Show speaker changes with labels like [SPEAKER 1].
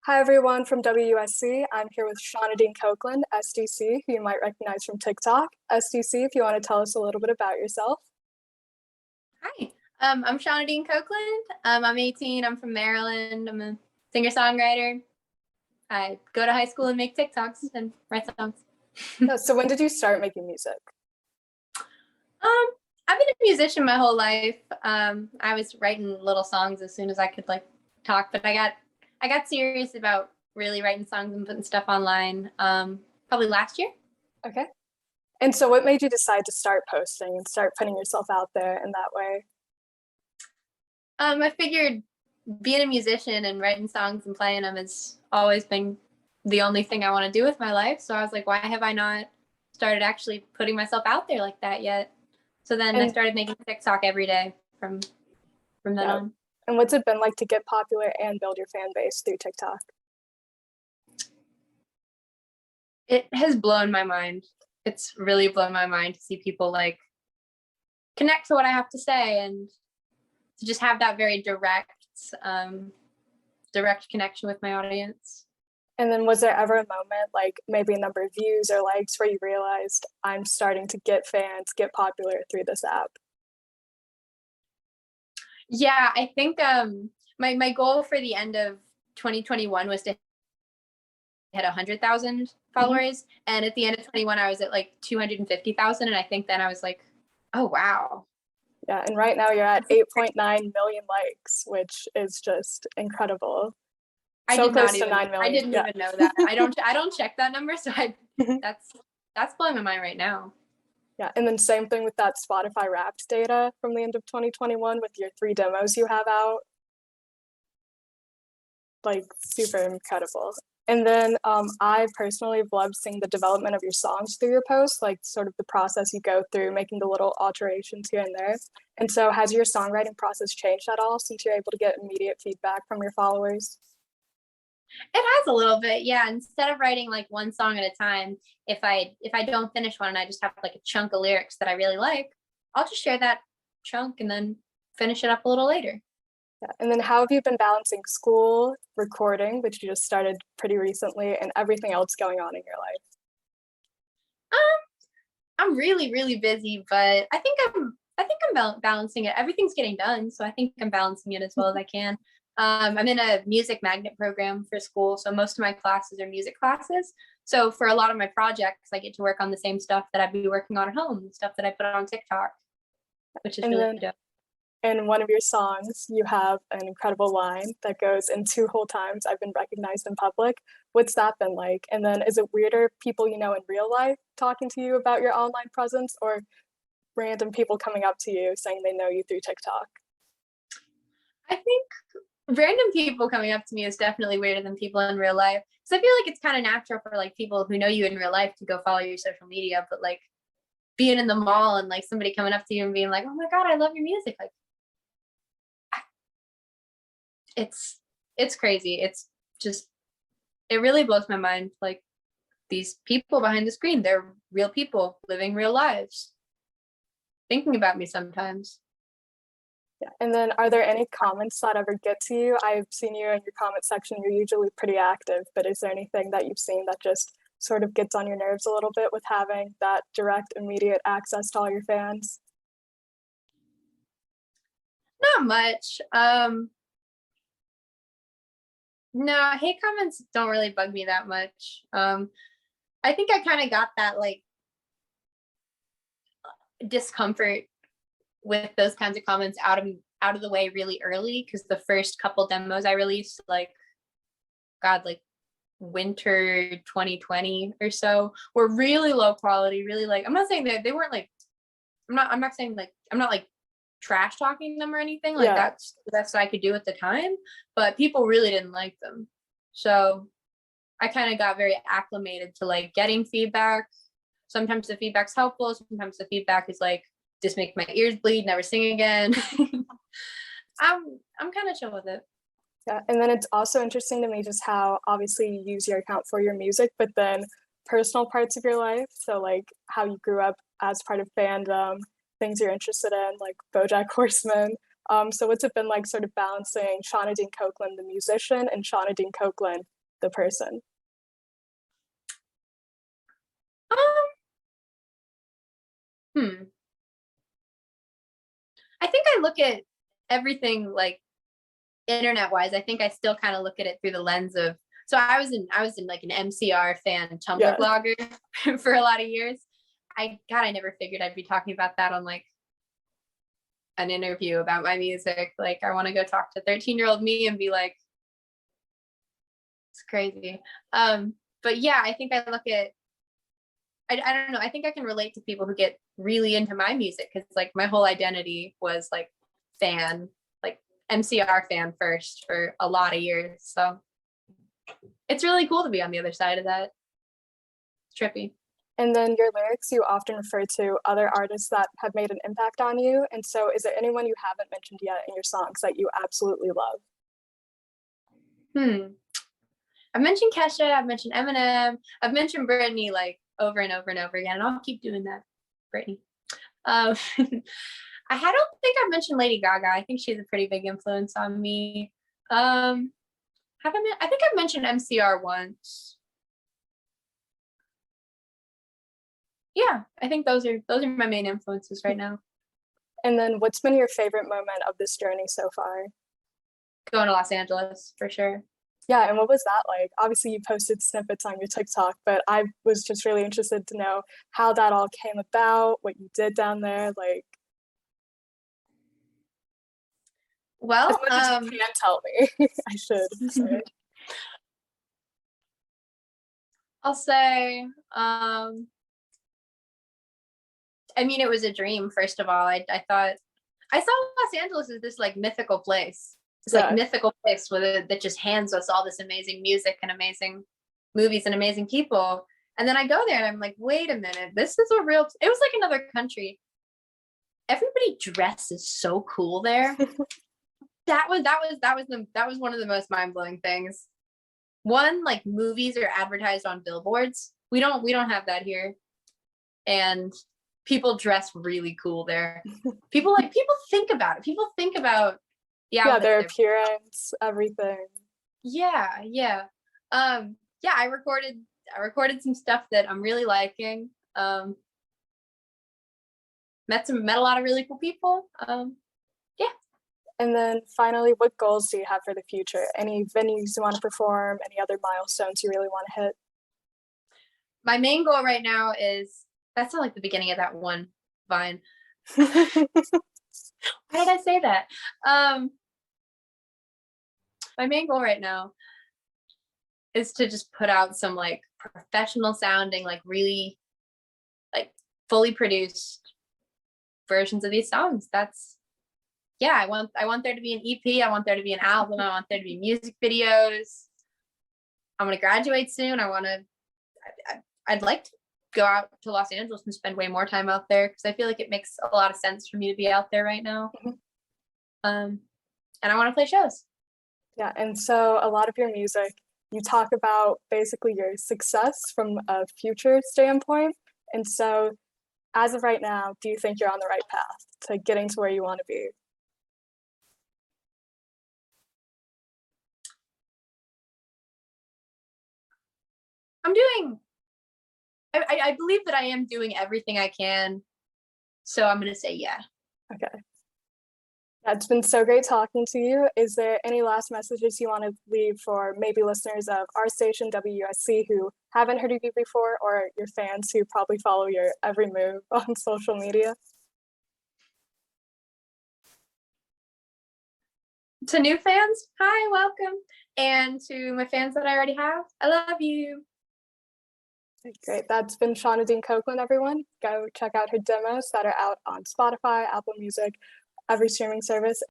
[SPEAKER 1] Hi everyone from WUSC. I'm here with Shauna Dean Cokeland, SDC, who you might recognize from TikTok. SDC, if you want to tell us a little bit about yourself.
[SPEAKER 2] Hi, I'm Shauna Dean Cokeland. I'm 18. I'm from Maryland. I'm a singer-songwriter. I go to high school and make TikToks and write songs.
[SPEAKER 1] So when did you start making music?
[SPEAKER 2] I've been a musician my whole life. I was writing little songs as soon as I could talk, but I got serious about really writing songs and putting stuff online probably last year.
[SPEAKER 1] Okay. And so what made you decide to start posting and start putting yourself out there in that way?
[SPEAKER 2] I figured being a musician and writing songs and playing them has always been the only thing I want to do with my life. So I was like, why have I not started actually putting myself out there like that yet? So then I started making TikTok every day from then on.
[SPEAKER 1] And what's it been like to get popular and build your fan base through TikTok?
[SPEAKER 2] It has blown my mind. It's really blown my mind to see people connect to what I have to say and to just have that very direct connection with my audience.
[SPEAKER 1] And then was there ever a moment, like maybe a number of views or likes, where you realized I'm starting to get fans, get popular through this app?
[SPEAKER 2] Yeah, I think my goal for the end of 2021 was to hit 100,000 followers. And at the end of 21, I was at 250,000. And I think then I was like, oh, wow.
[SPEAKER 1] Yeah, and right now you're at 8.9 million likes, which is just incredible.
[SPEAKER 2] I didn't even know that. I don't check that number, so that's blowing my mind right now.
[SPEAKER 1] Yeah, and then same thing with that Spotify Wrapped data from the end of 2021 with your 3 demos you have out. Super incredible. And then I personally have loved seeing the development of your songs through your posts, sort of the process you go through, making the little alterations here and there. And so has your songwriting process changed at all since you're able to get immediate feedback from your followers?
[SPEAKER 2] It has a little bit, yeah. Instead of writing one song at a time, if I don't finish one and I just have a chunk of lyrics that I really like, I'll just share that chunk and then finish it up a little later.
[SPEAKER 1] Yeah. And then how have you been balancing school, recording, which you just started pretty recently, and everything else going on in your life?
[SPEAKER 2] I'm really, really busy, but I think I'm balancing it. Everything's getting done, so I think I'm balancing it as well as I can. I'm in a music magnet program for school, so most of my classes are music classes. So for a lot of my projects, I get to work on the same stuff that I'd be working on at home, stuff that I put on TikTok, which is really dope.
[SPEAKER 1] In one of your songs, you have an incredible line that goes, "In 2 whole times I've been recognized in public." What's that been like? And then is it weirder people you know in real life talking to you about your online presence, or random people coming up to you saying they know you through TikTok?
[SPEAKER 2] I think random people coming up to me is definitely weirder than people in real life. So I feel like it's kind of natural for people who know you in real life to go follow your social media, but being in the mall and somebody coming up to you and being like, "Oh my God, I love your music." It's crazy. It's just, it really blows my mind. These people behind the screen, they're real people living real lives, thinking about me sometimes.
[SPEAKER 1] Yeah. And then are there any comments that ever get to you? I've seen you in your comment section. You're usually pretty active, but is there anything that you've seen that just sort of gets on your nerves a little bit with having that direct, immediate access to all your fans?
[SPEAKER 2] Not much. No, hate comments don't really bug me that much. I think I kind of got that discomfort with those kinds of comments out of the way really early, because the first couple demos I released, winter 2020 or so, were really low quality, really I'm not saying that they weren't I'm not saying I'm not trash talking them or anything. That's the best I could do at the time, but people really didn't like them. So I kind of got very acclimated to getting feedback. Sometimes the feedback's helpful, sometimes the feedback is just make my ears bleed, never sing again. I'm kind of chill with it.
[SPEAKER 1] Yeah, and then it's also interesting to me just how obviously you use your account for your music, but then personal parts of your life. So how you grew up as part of fandom, things you're interested in, like BoJack Horseman. So what's it been like sort of balancing Shauna Dean Cokeland, the musician, and Shauna Dean Cokeland, the person?
[SPEAKER 2] Hmm. I think I look at everything like internet wise. I think I still kind of look at it through the lens of, so I was in like an MCR fan Tumblr
[SPEAKER 1] Yeah.
[SPEAKER 2] blogger for a lot of years. I never figured I'd be talking about that on like an interview about my music. Like I want to go talk to 13-year-old me and be like, it's crazy. But yeah, I think I look at, I don't know, I think I can relate to people who get really into my music because like my whole identity was like fan, like MCR fan first for a lot of years. So it's really cool to be on the other side of that. It's trippy.
[SPEAKER 1] And then your lyrics, you often refer to other artists that have made an impact on you. And so is there anyone you haven't mentioned yet in your songs that you absolutely love?
[SPEAKER 2] I've mentioned Kesha, I've mentioned Eminem, I've mentioned Britney like over and over and over again, and I'll keep doing that, Britney. I don't think I've mentioned Lady Gaga. I think she's a pretty big influence on me. I think I've mentioned MCR once. Yeah, I think those are my main influences right now.
[SPEAKER 1] And then what's been your favorite moment of this journey so far?
[SPEAKER 2] Going to Los Angeles for sure.
[SPEAKER 1] Yeah, and what was that like? Obviously you posted snippets on your TikTok, but I was just really interested to know how that all came about, what you did down there, like
[SPEAKER 2] well,
[SPEAKER 1] as much as you can tell me. I should say.
[SPEAKER 2] I'll say, I mean, it was a dream, first of all. I thought, I saw Los Angeles as this like mythical place. It's like mythical place that just hands us all this amazing music and amazing movies and amazing people. And then I go there and I'm like, wait a minute, this is a real, it was like another country. Everybody dresses so cool there. that was one of the most mind-blowing things. One, like movies are advertised on billboards. We don't have that here. And people dress really cool there. People think about it. People think about
[SPEAKER 1] their appearance, everything.
[SPEAKER 2] Yeah. I recorded some stuff that I'm really liking. Met a lot of really cool people. Yeah.
[SPEAKER 1] And then finally, what goals do you have for the future? Any venues you want to perform? Any other milestones you really want to hit?
[SPEAKER 2] My main goal right now is, that's not like the beginning of that one Vine. Why did I say that? My main goal right now is to just put out some like professional sounding, like really like fully produced versions of these songs. I want there to be an EP. I want there to be an album. I want there to be music videos. I'm going to graduate soon. I'd like to go out to Los Angeles and spend way more time out there because I feel like it makes a lot of sense for me to be out there right now. And I want to play shows.
[SPEAKER 1] Yeah, and so a lot of your music, you talk about basically your success from a future standpoint. And so as of right now, do you think you're on the right path to getting to where you want to be?
[SPEAKER 2] I believe that I am doing everything I can. So I'm going to say yeah.
[SPEAKER 1] Okay. It's been so great talking to you. Is there any last messages you want to leave for maybe listeners of our station, WUSC, who haven't heard of you before, or your fans who probably follow your every move on social media?
[SPEAKER 2] To new fans, hi, welcome. And to my fans that I already have, I love you.
[SPEAKER 1] Great. That's been Shauna Dean Cokeland, everyone. Go check out her demos that are out on Spotify, Apple Music, every streaming service.